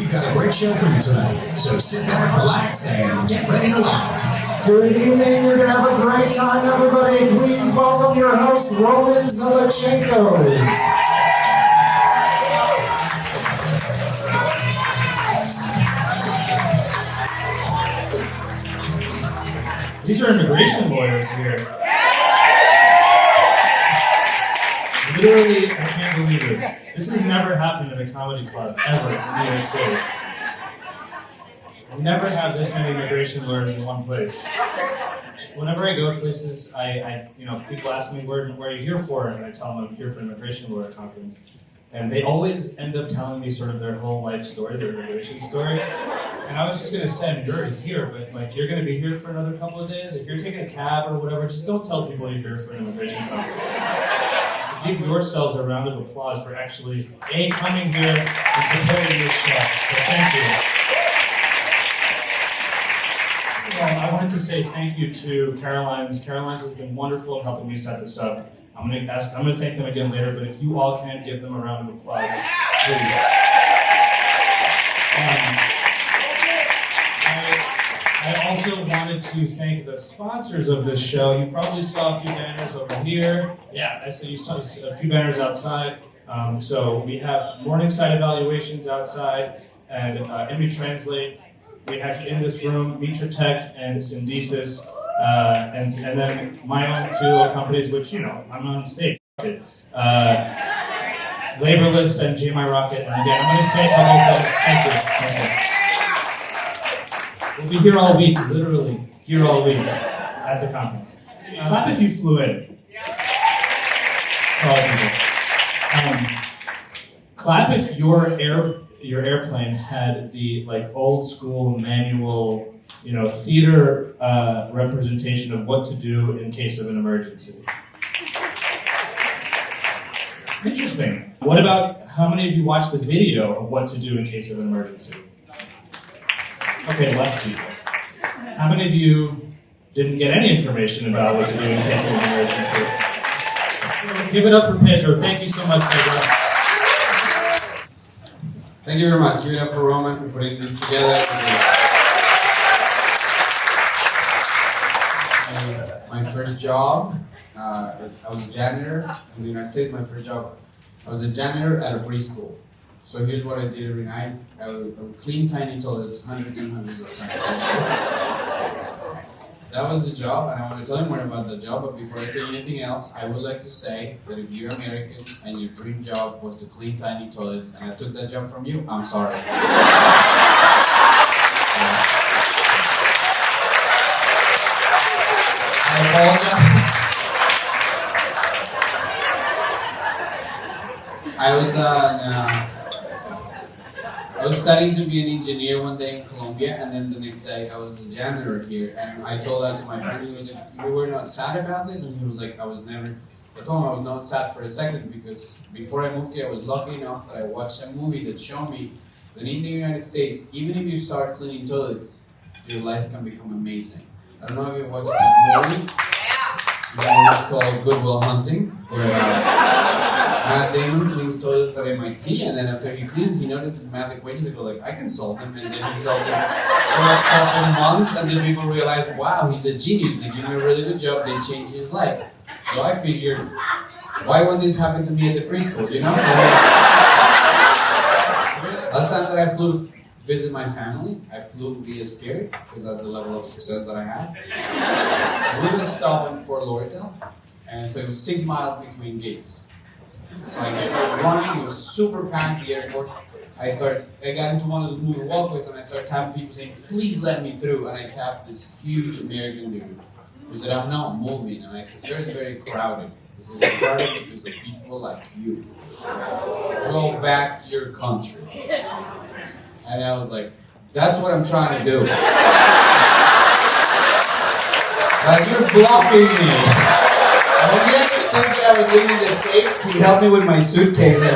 We've got a great show for you tonight, so sit back, relax, and get ready to laugh. Good evening, you're going to have a great time, everybody. Please welcome your host, Roman Zelechenko. These are immigration lawyers here. Literally, I can't believe this. This has never happened in a comedy club, ever, in New York City. We never have this many immigration lawyers in one place. Whenever I go places, people ask me, where are you here for? And I tell them I'm here for an immigration lawyer conference. And they always end up telling me sort of their whole life story, their immigration story. And I was just going to say, I mean, you're already here, but you're going to be here for another couple of days. If you're taking a cab or whatever, just don't tell people you're here for an immigration conference. So give yourselves a round of applause for actually, A, coming here and supporting this show. So thank you. Well, I wanted to say thank you to Caroline's. Caroline's has been wonderful in helping me set this up. I'm going to thank them again later, but if you all can, give them a round of applause, please. I also wanted to thank the sponsors of this show. You probably saw a few banners over here. Yeah, I saw you saw a few banners outside. So we have Morningside Evaluations outside, and Immigrant. We have in this room Mitra Tech and Syndesis, and then my own two companies, which I'm on stage. Laborless and GMI Rocket, and again, I'm going to say a couple of things. Thank you. We'll be here all week, literally here all week at the conference. Clap if you flew in. Clap if your airplane had the old school manual, theater representation of what to do in case of an emergency. Interesting. What about how many of you watched the video of what to do in case of an emergency? Okay, less people. How many of you didn't get any information about what to do in case of an emergency? Give it up for Pedro. Thank you so much, Pedro. Thank you very much. Give it up for Roman for putting this together. My first job, I was a janitor in the United States. My first job, I was a janitor at a preschool. So here's what I did every night. I would clean tiny toilets, hundreds and hundreds of times. That was the job, and I want to tell you more about the job, but before I say anything else, I would like to say that if you're American and your dream job was to clean tiny toilets, and I took that job from you, I'm sorry. I apologize. I was studying to be an engineer one day in Colombia, and then the next day I was a janitor here. And I told that to my friend. He was like, "You were not sad about this?" And he was like, I told him I was not sad for a second, because before I moved here, I was lucky enough that I watched a movie that showed me that in the United States, even if you start cleaning toilets, your life can become amazing. I don't know if you watched that movie. It's called Good Will Hunting, where Matt Damon cleans toilets at MIT, and then after he cleans, he notices math equations that go like, I can solve them, and then he solves them for a couple months, and then people realize, wow, he's a genius, they give him a really good job, they changed his life. So I figured, why wouldn't this happen to me at the preschool, So, last time that I flew to visit my family, I flew via Spirit, because that's the level of success that I had. With a stop in Fort Lauderdale, and so it was 6 miles between gates. So I started running, it was super packed, the airport. I got into one of the moving walkways, and I started tapping people saying, please let me through. And I tapped this huge American dude who said, I'm not moving. And I said, sir, it's very crowded. This is crowded because of people like you. Go back to your country. And I was like, that's what I'm trying to do. But you're blocking me. And when he understood that I was leaving the States, he helped me with my suitcase. He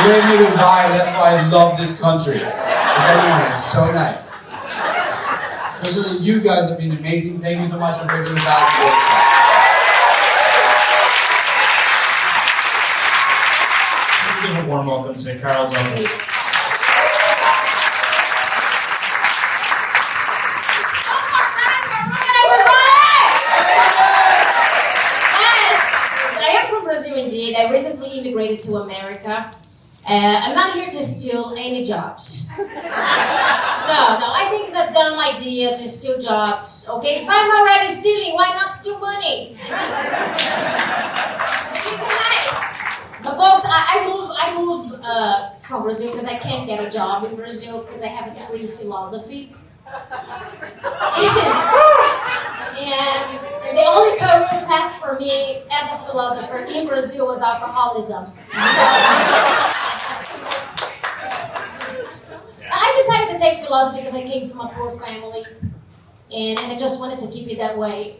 gave me goodbye, and that's why I love this country. Because everyone is so nice. Especially you guys have been amazing. Thank you so much for bringing us out today. Let's give a warm welcome to Carol Zuckerberg. immigrated to America. I'm not here to steal any jobs. No, I think it's a dumb idea to steal jobs, okay? If I'm already stealing, why not steal money? It'd be nice. But folks, I moved from Brazil because I can't get a job in Brazil because I have a degree in philosophy. And the only career path for me as a philosopher in Brazil was alcoholism. I decided to take philosophy because I came from a poor family and I just wanted to keep it that way.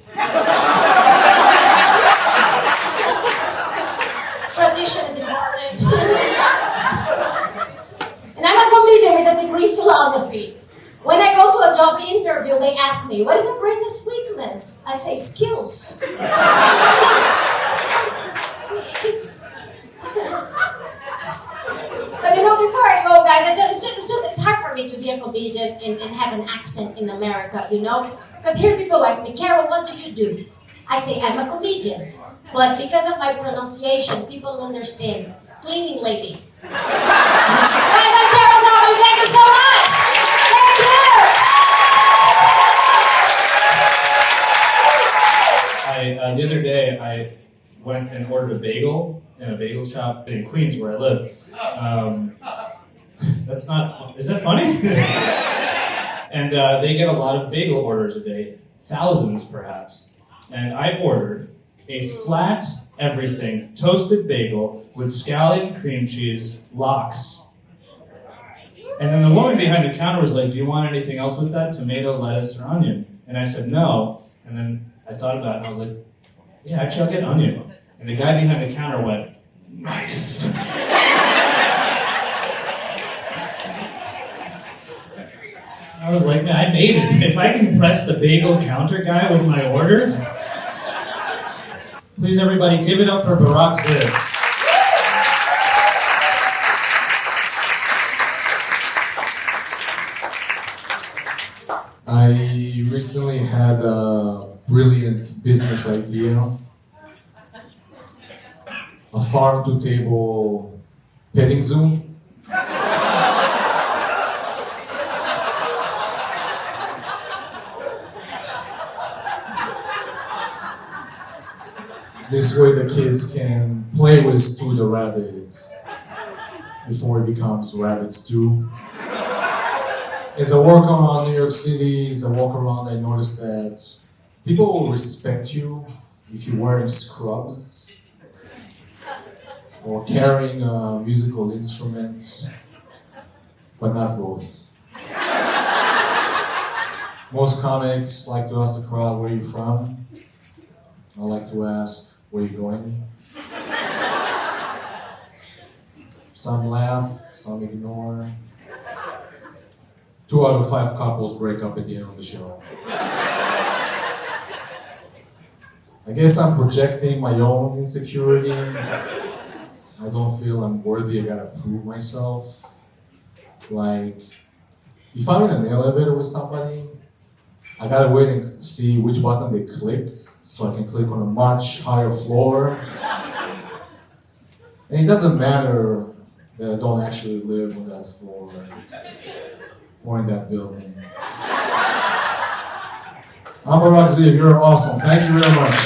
Tradition is important. And I'm a comedian with a degree in philosophy. When I go to a job interview, they ask me, what is your greatest weakness? I say, skills. But before I go, guys, it's hard for me to be a comedian and have an accent in America, Because here people ask me, Carol, what do you do? I say, I'm a comedian. But because of my pronunciation, people understand. Cleaning lady. Guys, I'm Carol Zarley. Thank you so much. Thank you. The other day, I went and ordered a bagel in a bagel shop in Queens where I live. That's not fun. Is that funny? And they get a lot of bagel orders a day, thousands perhaps. And I ordered a flat everything toasted bagel with scallion, cream cheese, lox. And then the woman behind the counter was like, do you want anything else with that? Tomato, lettuce, or onion? And I said no. And then I thought about it and I was like, yeah, actually I'll get onion. And the guy behind the counter went, nice. I was like, man, I made it. If I can impress the bagel counter guy with my order. Please, everybody, give it up for Barack Ziv. I recently had a brilliant business idea. A farm-to-table petting zoo. This way the kids can play with Stu the rabbit before it becomes rabbit stew. As I walk around New York City, I noticed that people will respect you if you're wearing scrubs or carrying a musical instrument, but not both. Most comics like to ask the crowd, where are you from? I like to ask, where are you going? Some laugh, some ignore. 2 out of 5 couples break up at the end of the show. I guess I'm projecting my own insecurity. I don't feel I'm worthy, I gotta prove myself. Like, if I'm in an elevator with somebody, I gotta wait and see which button they click so I can click on a much higher floor. And it doesn't matter that I don't actually live on that floor or in that building. I'm Barack Ziv, you're awesome. Thank you very much.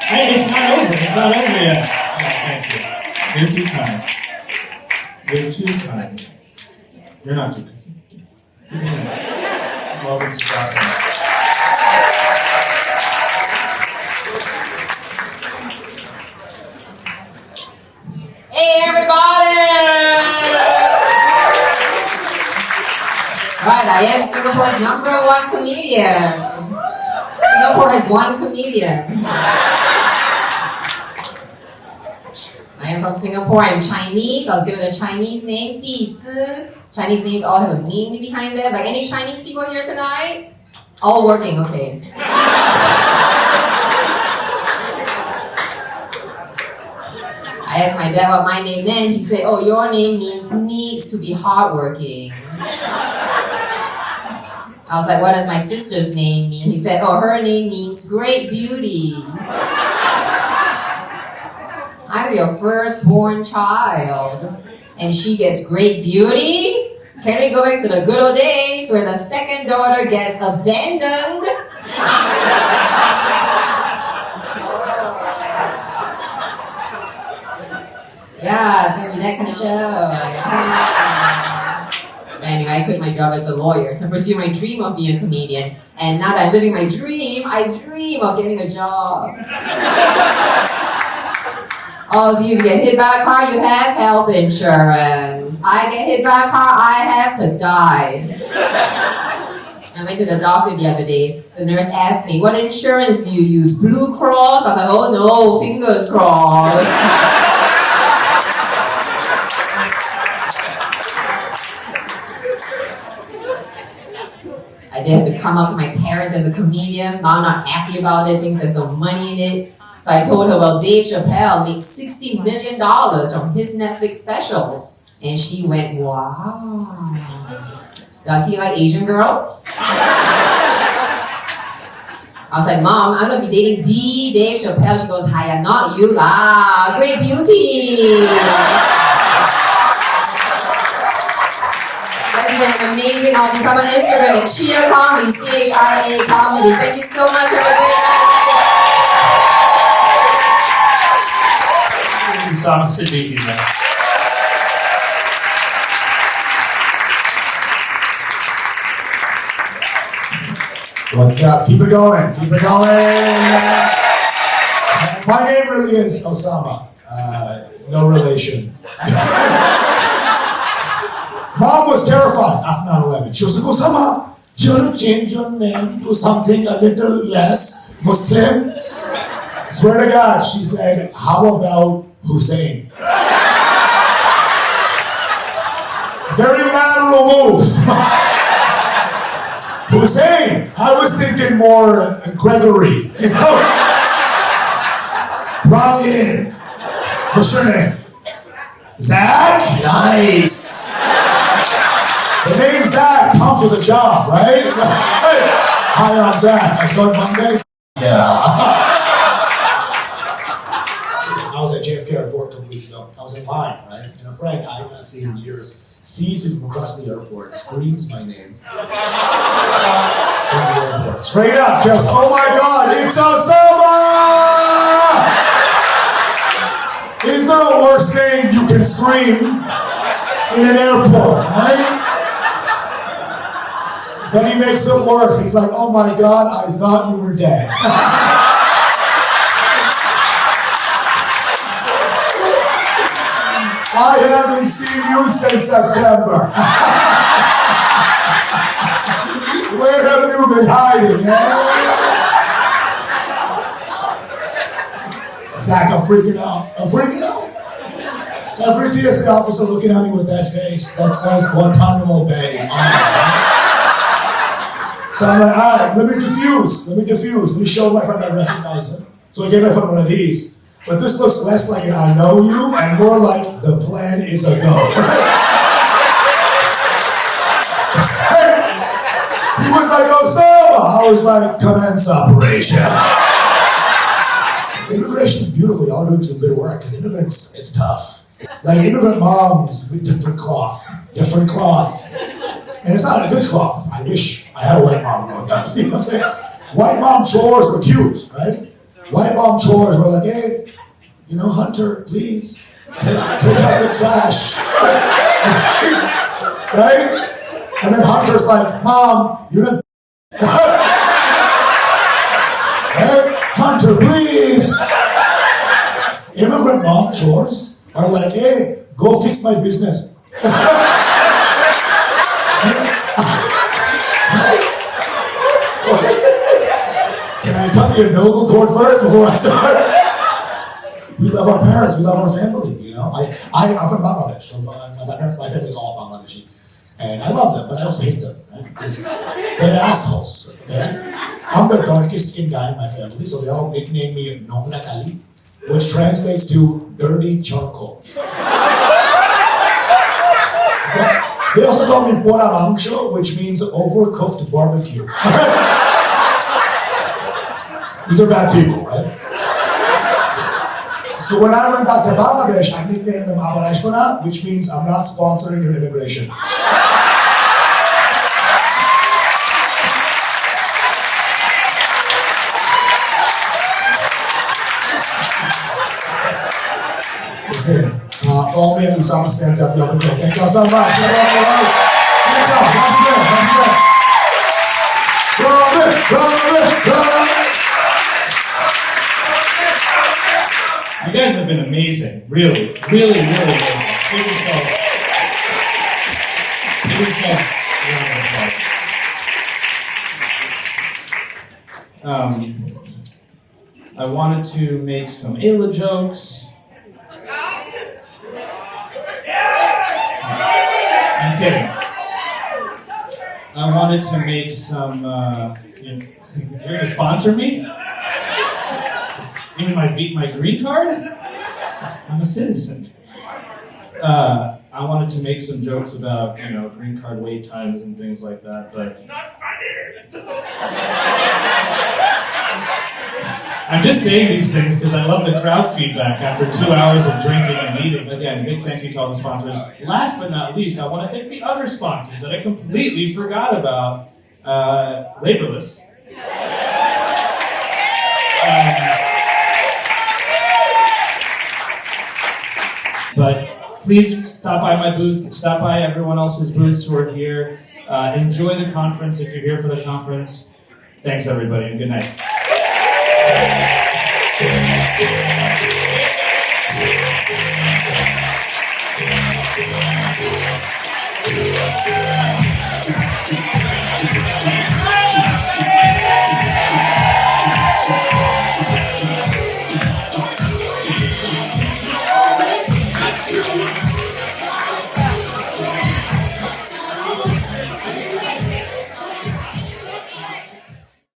Hey, it's not over. It's not over yet. Oh, thank you. You're too kind. You're too kind. You're not too kind. Welcome to Boston. Hey everybody! Right, I am Singapore's #1 comedian. Singapore has one comedian. I am from Singapore, I'm Chinese. I was given a Chinese name, Bi Zi. Chinese names all have a meaning behind them. Like any Chinese people here tonight? All working, okay. I asked my dad what my name meant. He said, oh, your name means needs to be hardworking. I was like, what does my sister's name mean? He said, oh, her name means great beauty. I'm your firstborn child, and she gets great beauty? Can we go back to the good old days where the second daughter gets abandoned? Yeah, it's gonna be that kind of show. Anyway, I quit my job as a lawyer to pursue my dream of being a comedian. And now that I'm living my dream, I dream of getting a job. All of you get hit by a car, you have health insurance. I get hit by a car, I have to die. I went to the doctor the other day. The nurse asked me, what insurance do you use? Blue Cross? I was like, oh no, fingers crossed. I did have to come up to my parents as a comedian. Mom not happy about it, thinks there's no money in it. So I told her, well, Dave Chappelle makes $60 million from his Netflix specials. And she went, wow. Does he like Asian girls? I was like, Mom, I'm gonna be dating the Dave Chappelle. She goes, hiya, not you lah. Great beauty. That's been an amazing audience. I'm on Instagram at Chia Comedy, CHIA Comedy. Thank you so much. Have a great night. Usama Siddiqui, man. What's up? Keep it going. Keep it going. My name really is Osama. No relation. Mom was terrified after 9/11. She was like, Osama, you want to change your name to something a little less Muslim? Swear to God, she said, how about Hussein? Very lateral move. Hussein, I was thinking more Gregory, you know? Brian, what's your name? Zach? Nice. The name Zach comes with a job, right? It's like, hey, hi, I'm Zach. I start Monday. Yeah. I was at JFK Airport a couple weeks ago. I was in line, right? And a friend I have not seen in years sees me from across the airport, screams my name in the airport. Straight up, just, oh my God, it's Osama! Is there a worse name you can scream in an airport, right? Then he makes it worse. He's like, oh my God, I thought you were dead. I haven't seen you since September. Where have you been hiding, eh? Zach, I'm freaking out. I'm freaking out. Every TSA officer looking at me with that face that says Guantanamo Bay. So I'm like, all right, let me diffuse. Let me show my friend I recognize him. So I gave my friend one of these. But this looks less like an I know you and more like the plan is a go. He was like, Osama! I was like, commence operation. Immigration's beautiful. Y'all doing some good work because immigrants, it's tough. Like immigrant moms with different cloth. And it's not a good cloth. I wish I had a white mom growing up. You know what I'm saying? White mom chores were cute, right? White mom chores were like, hey, you know, Hunter, please, take out the trash. Right? And then Hunter's like, Mom, you're a right? Hunter, please. Immigrant mom chores are like, hey, go fix my business. Can I cut the umbilical cord first before I start? We love our parents, we love our family, you know? I'm from Bangladesh, so my family is all Bangladeshi. And I love them, but I also hate them, right? Because they're assholes, okay? I'm the darkest skinned guy in my family, so they all nickname me Nomra Kali, which translates to dirty charcoal. They also call me pora mangsho, which means overcooked barbecue. These are bad people, right? So when I went back to Bangladesh, I nicknamed them Abarashpana, which means I'm not sponsoring your immigration. Listen, follow me on Usama Stands Up. Y'all been great. Thank y'all so much. Thank y'all. Happy day. You guys have been amazing. Really, really, really amazing. Give yourselves a round of applause. I wanted to make some Ayla jokes. I'm kidding. I wanted to make some. You're gonna sponsor me? You mean my green card? I'm a citizen. I wanted to make some jokes about green card wait times and things like that, but I'm just saying these things because I love the crowd feedback after 2 hours of drinking and eating. Again, big thank you to all the sponsors. Last but not least, I want to thank the other sponsors that I completely forgot about. Laborless. But please stop by my booth, stop by everyone else's booths who are here. Enjoy the conference if you're here for the conference. Thanks, everybody, and good night.